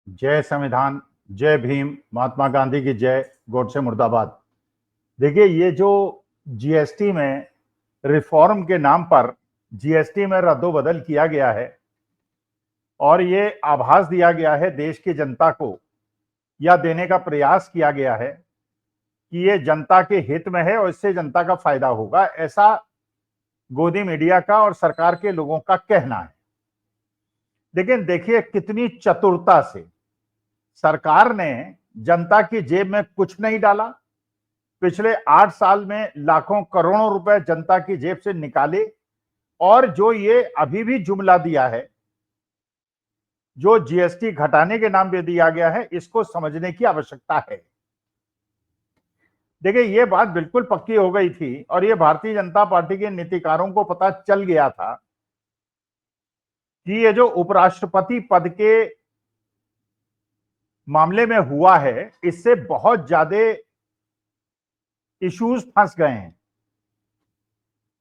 जय संविधान, जय भीम, महात्मा गांधी की जय, गोडसे मुर्दाबाद। देखिए, ये जो जीएसटी में रिफॉर्म के नाम पर जीएसटी में रद्दोबदल किया गया है और ये आभास दिया गया है देश की जनता को, या देने का प्रयास किया गया है कि ये जनता के हित में है और इससे जनता का फायदा होगा, ऐसा गोदी मीडिया का और सरकार के लोगों का कहना है। लेकिन देखिए कितनी चतुरता से सरकार ने जनता की जेब में कुछ नहीं डाला। पिछले 8 साल में लाखों करोड़ों रुपए जनता की जेब से निकाले, और जो ये अभी भी जुमला दिया है, जो जीएसटी घटाने के नाम पे दिया गया है, इसको समझने की आवश्यकता है। देखिए, ये बात बिल्कुल पक्की हो गई थी और ये भारतीय जनता पार्टी के नीतिकारों को पता चल गया था कि ये जो उपराष्ट्रपति पद के मामले में हुआ है, इससे बहुत ज्यादा इश्यूज फंस गए हैं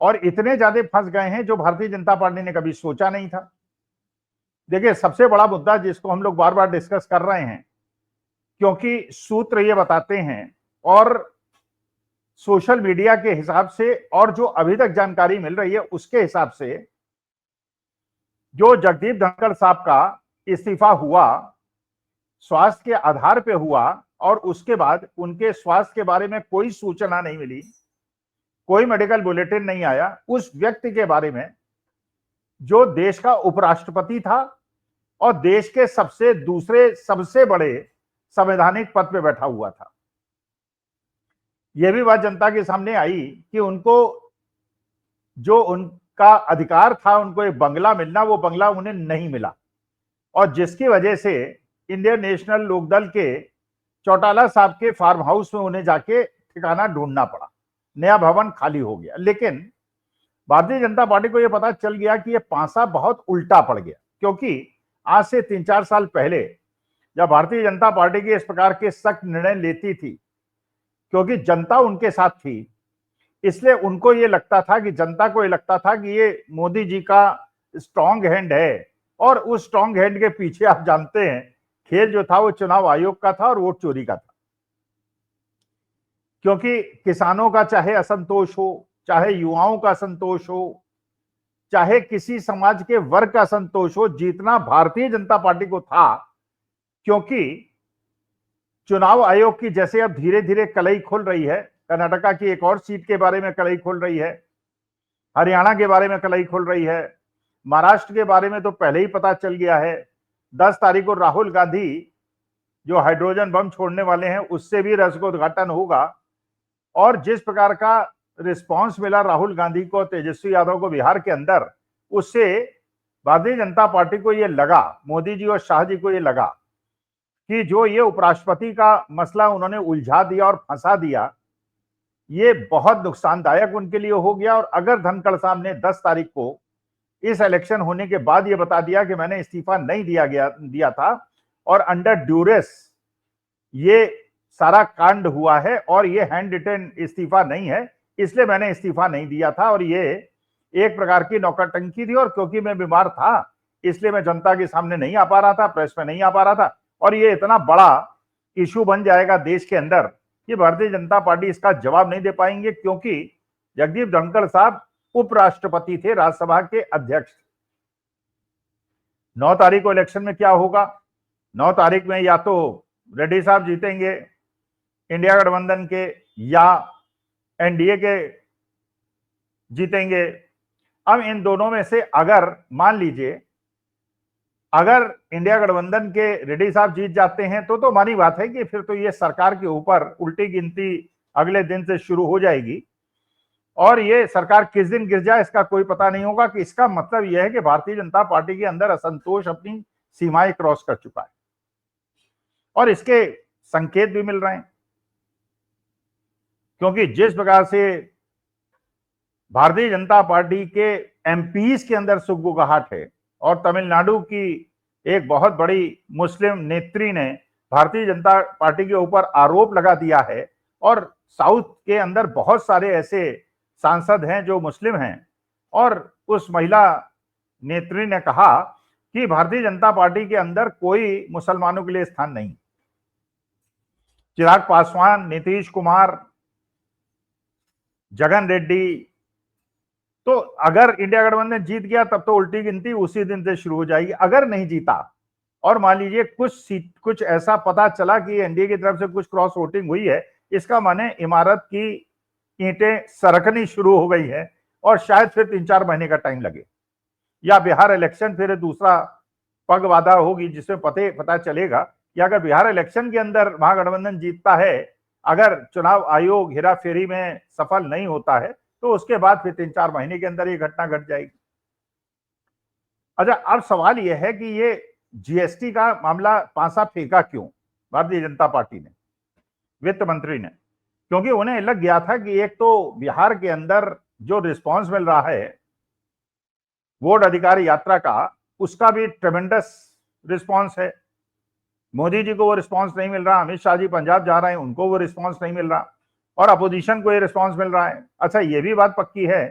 और इतने ज्यादा फंस गए हैं जो भारतीय जनता पार्टी ने कभी सोचा नहीं था। देखिए, सबसे बड़ा मुद्दा जिसको हम लोग बार बार डिस्कस कर रहे हैं, क्योंकि सूत्र ये बताते हैं और सोशल मीडिया के हिसाब से और जो अभी तक जानकारी मिल रही है उसके हिसाब से, जो जगदीप धनखड़ साहब का इस्तीफा हुआ स्वास्थ्य के आधार पे हुआ और उसके बाद उनके स्वास्थ्य के बारे में कोई सूचना नहीं मिली, कोई मेडिकल बुलेटिन नहीं आया उस व्यक्ति के बारे में जो देश का उपराष्ट्रपति था और देश के दूसरे सबसे बड़े संवैधानिक पद पे बैठा हुआ था। यह भी बात जनता के सामने आई कि उनको जो उनका अधिकार था, उनको एक बंगला मिलना, वो बंगला उन्हें नहीं मिला, और जिसकी वजह से इंडियन नेशनल लोकदल के चौटाला साहब के फार्म हाउस में उन्हें जाके ठिकाना ढूंढना पड़ा। नया भवन खाली हो गया। लेकिन भारतीय जनता पार्टी को यह पता चल गया कि यह पांसा बहुत उल्टा पड़ गया, क्योंकि आज से 3-4 साल पहले जब भारतीय जनता पार्टी की इस प्रकार के सख्त निर्णय लेती थी, क्योंकि जनता उनके साथ थी, इसलिए उनको ये लगता था कि जनता को ये लगता था कि ये मोदी जी का स्ट्रांग हैंड है, और उस स्ट्रांग हैंड के पीछे आप जानते हैं खेल जो था वो चुनाव आयोग का था और वोट चोरी का था। क्योंकि किसानों का चाहे असंतोष हो, चाहे युवाओं का असंतोष हो, चाहे किसी समाज के वर्ग का असंतोष हो, जीतना भारतीय जनता पार्टी को था। क्योंकि चुनाव आयोग की जैसे अब धीरे धीरे कलई खुल रही है, कर्नाटका की एक और सीट के बारे में कलई खुल रही है, हरियाणा के बारे में कलई खुल रही है, महाराष्ट्र के बारे में तो पहले ही पता चल गया है। 10 तारीख को राहुल गांधी जो हाइड्रोजन बम छोड़ने वाले हैं उससे भी रसकोद्घाटन होगा, और जिस प्रकार का रिस्पांस मिला राहुल गांधी को, तेजस्वी यादव को बिहार के अंदर, उससे भारतीय जनता पार्टी को यह लगा, मोदी जी और शाह जी को यह लगा कि जो ये उपराष्ट्रपति का मसला उन्होंने उलझा दिया और फंसा दिया, ये बहुत नुकसानदायक उनके लिए हो गया। और अगर धनखड़ साहब ने 10 तारीख को इस इलेक्शन होने के बाद ये बता दिया कि मैंने इस्तीफा नहीं दिया था और अंडर ड्यूरेस ये सारा कांड हुआ है और ये हैंड रिटन इस्तीफा नहीं है, इसलिए मैंने इस्तीफा नहीं दिया था और ये एक प्रकार की नौकरटंकी थी, और क्योंकि मैं बीमार था इसलिए मैं जनता के सामने नहीं आ पा रहा था, प्रेस में नहीं आ पा रहा था, और ये इतना बड़ा इशू बन जाएगा देश के अंदर कि भारतीय जनता पार्टी इसका जवाब नहीं दे पाएंगे, क्योंकि जगदीप धनखड़ साहब उपराष्ट्रपति थे, राज्यसभा के अध्यक्ष। 9 तारीख को इलेक्शन में क्या होगा? 9 तारीख में या तो रेड्डी साहब जीतेंगे इंडिया गठबंधन के, या एनडीए के जीतेंगे। अब इन दोनों में से अगर मान लीजिए अगर इंडिया गठबंधन के रेड्डी साहब जीत जाते हैं तो मानी बात है कि फिर तो ये सरकार के ऊपर उल्टी गिनती अगले दिन से शुरू हो जाएगी, और ये सरकार किस दिन गिर जाए इसका कोई पता नहीं होगा। कि इसका मतलब यह है कि भारतीय जनता पार्टी के अंदर असंतोष अपनी सीमाएं क्रॉस कर चुका है, और इसके संकेत भी मिल रहे हैं। क्योंकि जिस प्रकार से भारतीय जनता पार्टी के एमपीज के अंदर सुगबुगाहट है, और तमिलनाडु की एक बहुत बड़ी मुस्लिम नेत्री ने भारतीय जनता पार्टी के ऊपर आरोप लगा दिया है, और साउथ के अंदर बहुत सारे ऐसे सांसद हैं जो मुस्लिम हैं, और उस महिला नेत्री ने कहा कि भारतीय जनता पार्टी के अंदर कोई मुसलमानों के लिए स्थान नहीं। चिराग पासवान, नीतीश कुमार, जगन रेड्डी, तो अगर इंडिया गठबंधन जीत गया तब तो उल्टी गिनती उसी दिन से शुरू हो जाएगी। अगर नहीं जीता और मान लीजिए कुछ ऐसा पता चला कि एनडीए की तरफ से कुछ क्रॉस वोटिंग हुई है, इसका माने इमारत की ईंटें सरकनी शुरू हो गई है और शायद फिर 3-4 महीने का टाइम लगे, या बिहार इलेक्शन फिर दूसरा पगवादा होगी जिसमें पता चलेगा कि अगर बिहार इलेक्शन के अंदर महागठबंधन जीतता है, अगर चुनाव आयोग हेराफेरी में सफल नहीं होता है, तो उसके बाद फिर 3-4 महीने के अंदर ये घटना घट जाएगी। अच्छा, अब सवाल यह है कि ये जीएसटी का मामला पासा फेंका क्यों भारतीय जनता पार्टी ने, वित्त मंत्री ने? क्योंकि उन्हें लग गया था कि एक तो बिहार के अंदर जो रिस्पांस मिल रहा है वोट अधिकार यात्रा का, उसका भी ट्रेमेंडस रिस्पांस है। मोदी जी को वो रिस्पांस नहीं मिल रहा, अमित शाह जी पंजाब जा रहे हैं, उनको वो रिस्पांस नहीं मिल रहा, और अपोजिशन को ये रिस्पांस मिल रहा है। अच्छा, ये भी बात पक्की है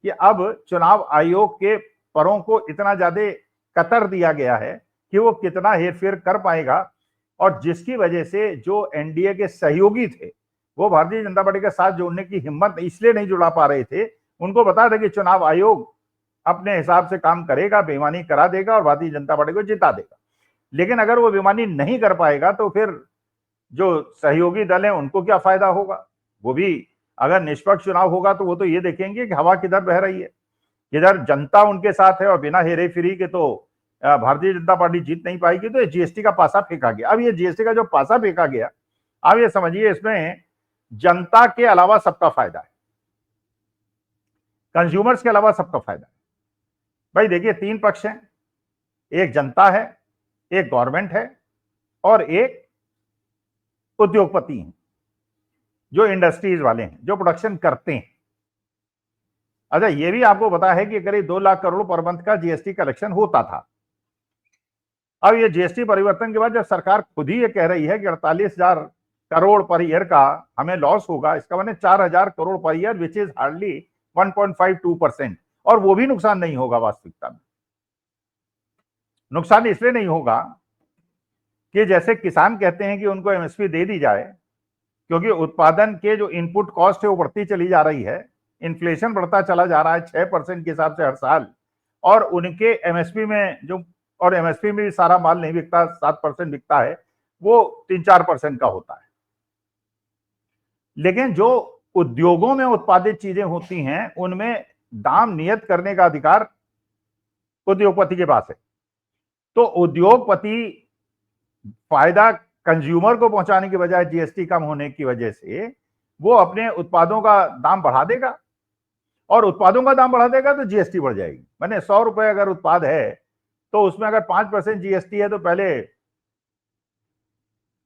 कि अब चुनाव आयोग के परों को इतना ज्यादा कतर दिया गया है कि वो कितना हेरफेर कर पाएगा, और जिसकी वजह से जो एनडीए के सहयोगी थे वो भारतीय जनता पार्टी के साथ जोड़ने की हिम्मत इसलिए नहीं जुड़ा पा रहे थे। उनको पता था कि चुनाव आयोग अपने हिसाब से काम करेगा, बेईमानी करा देगा और भारतीय जनता पार्टी को जिता देगा। लेकिन अगर वो बेईमानी नहीं कर पाएगा तो फिर जो सहयोगी दल है उनको क्या फायदा होगा? वो भी अगर निष्पक्ष चुनाव होगा तो वो तो ये देखेंगे कि हवा किधर बह रही है, किधर जनता उनके साथ है, और बिना हेरे फेरी के तो भारतीय जनता पार्टी जीत नहीं पाएगी। तो ये जीएसटी का पासा फेंका गया। अब ये जीएसटी का जो पासा फेंका गया, आप ये समझिए इसमें जनता के अलावा सबका फायदा है, कंज्यूमर्स के अलावा सबका फायदा है। भाई देखिए, 3 पक्ष हैं, एक जनता है, एक गवर्नमेंट है और एक उद्योगपति हैं, जो इंडस्ट्रीज वाले हैं, जो प्रोडक्शन करते हैं। अच्छा, ये भी आपको पता है कि करीब 2 लाख करोड़ पर मंथ का जीएसटी कलेक्शन होता था। अब ये जीएसटी परिवर्तन के बाद जब सरकार खुद ही ये कह रही है कि 48,000 करोड़ पर ईयर का हमें लॉस होगा, इसका माने 4,000 crore per year, which is hardly 1.52%, और वो भी नुकसान नहीं होगा। वास्तविकता में नुकसान इसलिए नहीं होगा कि जैसे किसान कहते हैं कि उनको एमएसपी दे दी जाए, क्योंकि उत्पादन के जो इनपुट कॉस्ट है वो बढ़ती चली जा रही है, इन्फ्लेशन बढ़ता चला जा रहा है 6% के हिसाब से हर साल, और उनके एमएसपी में जो, और एमएसपी में भी सारा माल नहीं बिकता, 7% बिकता है, वो 3-4% का होता है। लेकिन जो उद्योगों में उत्पादित चीजें होती हैं उनमें दाम नियत करने का अधिकार उद्योगपति के पास है। तो उद्योगपति फायदा कंज्यूमर को पहुंचाने की बजाय जीएसटी कम होने की वजह से वो अपने उत्पादों का दाम बढ़ा देगा, और उत्पादों का दाम बढ़ा देगा तो जीएसटी बढ़ जाएगी। मैंने 100 रुपए अगर उत्पाद है तो उसमें अगर 5% जीएसटी है तो पहले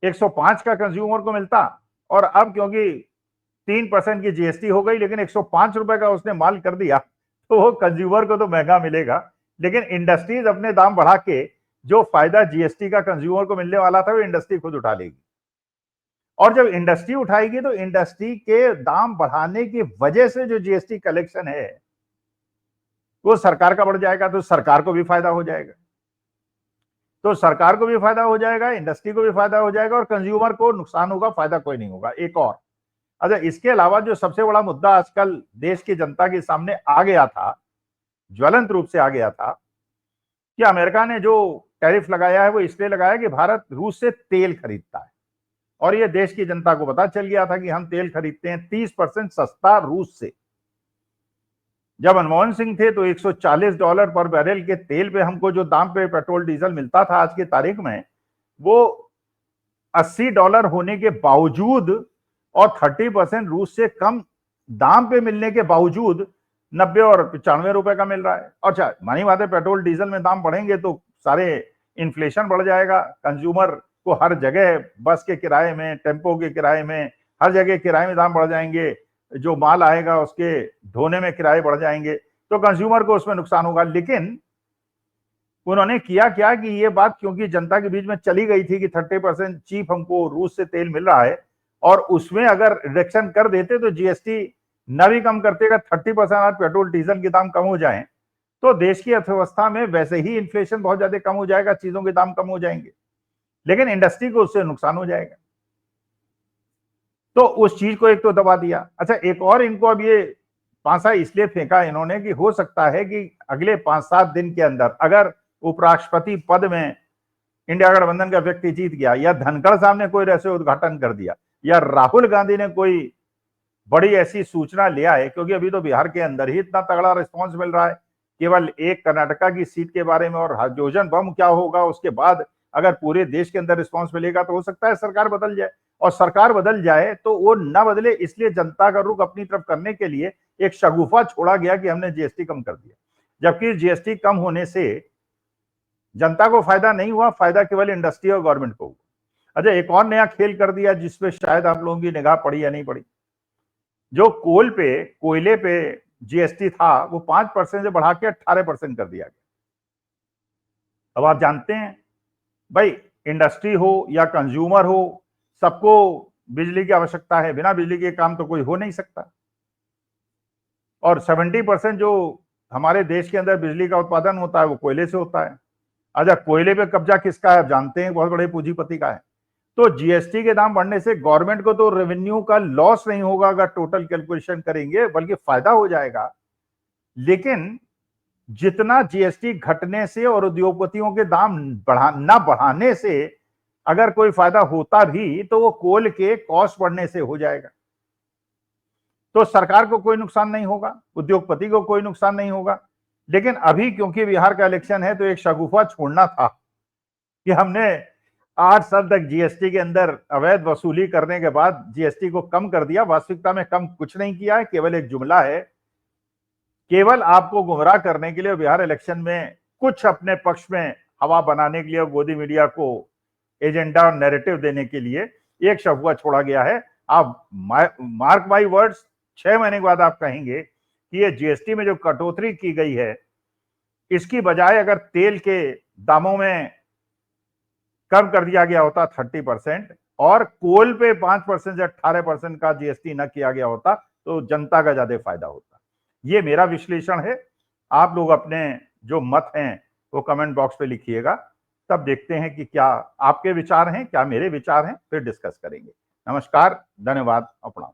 105 का कंज्यूमर को मिलता, और अब क्योंकि 3% की जीएसटी हो गई लेकिन 105 रुपए का उसने माल कर दिया, तो वो कंज्यूमर को तो महंगा मिलेगा, लेकिन इंडस्ट्रीज अपने दाम बढ़ा के जो फायदा जीएसटी का कंज्यूमर को मिलने वाला था वो इंडस्ट्री खुद उठा लेगी। और जब इंडस्ट्री उठाएगी तो इंडस्ट्री के दाम बढ़ाने की वजह से जो जीएसटी कलेक्शन है वो सरकार का बढ़ जाएगा, तो सरकार को भी फायदा हो जाएगा। तो सरकार को भी फायदा हो जाएगा, इंडस्ट्री को भी फायदा हो जाएगा, और कंज्यूमर को नुकसान होगा, फायदा कोई नहीं होगा। एक और, अच्छा, इसके अलावा जो सबसे बड़ा मुद्दा आजकल देश की जनता के सामने आ गया था, ज्वलंत रूप से आ गया था, कि अमेरिका ने जो टैरिफ लगाया है वो इसलिए लगाया कि भारत रूस से तेल खरीदता है, और ये देश की जनता को पता चल गया था कि हम तेल खरीदते हैं 30% सस्ता रूस से। जब मनमोहन सिंह थे तो $140 पर बैरल के तेल पे हमको जो दाम पे पेट्रोल डीजल मिलता था आज की तारीख में, वो $80 होने के बावजूद और 30% रूस से कम दाम पे मिलने के बावजूद 90 और 95 रुपए का मिल रहा है। अच्छा, मानी बात है, पेट्रोल डीजल में दाम बढ़ेंगे तो सारे इन्फ्लेशन बढ़ जाएगा, कंज्यूमर को हर जगह बस के किराए में, टेम्पो के किराए में, हर जगह किराए में दाम बढ़ जाएंगे, जो माल आएगा उसके ढोने में किराए बढ़ जाएंगे, तो कंज्यूमर को उसमें नुकसान होगा। लेकिन उन्होंने किया क्या कि ये बात क्योंकि जनता के बीच में चली गई थी कि 30% चीप हमको रूस से तेल मिल रहा है, और उसमें अगर रिडक्शन कर देते तो जीएसटी न भी कम करते, 30% आज पेट्रोल डीजल के दाम कम हो जाएं तो देश की अर्थव्यवस्था में वैसे ही इन्फ्लेशन बहुत ज्यादा कम हो जाएगा, चीजों के दाम कम हो जाएंगे, लेकिन इंडस्ट्री को उससे नुकसान हो जाएगा। तो उस चीज को एक तो दबा दिया। अच्छा, एक और इनको अब ये पासा इसलिए फेंका इन्होंने कि हो सकता है कि अगले 5-7 दिन के अंदर अगर उपराष्ट्रपति पद में इंडिया गठबंधन का व्यक्ति जीत गया, या धनखड़ साहब ने कोई ऐसे उद्घाटन कर दिया, या राहुल गांधी ने कोई बड़ी ऐसी सूचना ले आए, क्योंकि अभी तो बिहार के अंदर ही इतना तगड़ा रिस्पॉन्स मिल रहा है, केवल एक कर्नाटका की सीट के बारे में और हाइड्रोजन बम क्या होगा उसके बाद अगर पूरे देश के अंदर रिस्पॉन्स मिलेगा तो हो सकता है सरकार बदल जाए। और सरकार बदल जाए तो वो ना बदले, इसलिए जनता का रुख अपनी तरफ करने के लिए एक शगुफा छोड़ा गया कि हमने जीएसटी कम कर दिया, जबकि जीएसटी कम होने से जनता को फायदा नहीं हुआ, फायदा केवल इंडस्ट्री और गवर्नमेंट को हुआ। अच्छा, एक और नया खेल कर दिया जिसपे शायद आप लोगों की निगाह पड़ी या नहीं पड़ी। जो कोयले पे जीएसटी था वो 5% से बढ़ा के 18% कर दिया गया। अब आप जानते हैं भाई, इंडस्ट्री हो या कंज्यूमर हो, सबको बिजली की आवश्यकता है, बिना बिजली के काम तो कोई हो नहीं सकता। और 70% जो हमारे देश के अंदर बिजली का उत्पादन होता है वो कोयले से होता है। अच्छा, कोयले पे कब्जा किसका है आप जानते हैं, बहुत बड़े पूंजीपति का है। तो जीएसटी के दाम बढ़ने से गवर्नमेंट को तो रेवेन्यू का लॉस नहीं होगा अगर टोटल कैलकुलेशन करेंगे, बल्कि फायदा हो जाएगा। लेकिन जितना जीएसटी घटने से और उद्योगपतियों के दाम बढ़ाने से अगर कोई फायदा होता भी तो वो कोल के कॉस्ट बढ़ने से हो जाएगा। तो सरकार को कोई नुकसान नहीं होगा, उद्योगपति को कोई नुकसान नहीं होगा। लेकिन अभी क्योंकि बिहार का इलेक्शन है तो एक शगुफा छोड़ना था कि हमने 8 साल तक जीएसटी के अंदर अवैध वसूली करने के बाद जीएसटी को कम कर दिया। वास्तविकता में कम कुछ नहीं किया है, केवल एक जुमला है, केवल आपको गुमराह करने के लिए, बिहार इलेक्शन में कुछ अपने पक्ष में हवा बनाने के लिए और गोदी मीडिया को एजेंडा और नैरेटिव देने के लिए एक शगुफा छोड़ा गया है। आप मार्क माई वर्ड्स, 6 महीने के बाद आप कहेंगे कि ये जीएसटी में जो कटौती की गई है, इसकी बजाय अगर तेल के दामों में कम कर दिया गया होता 30% और कोल पे 5% से 18% का जीएसटी न किया गया होता तो जनता का ज्यादा फायदा होता। ये मेरा विश्लेषण है। आप लोग अपने जो मत हैं वो कमेंट बॉक्स पे लिखिएगा, तब देखते हैं कि क्या आपके विचार हैं, क्या मेरे विचार हैं, फिर डिस्कस करेंगे। नमस्कार, धन्यवाद, प्रणाम।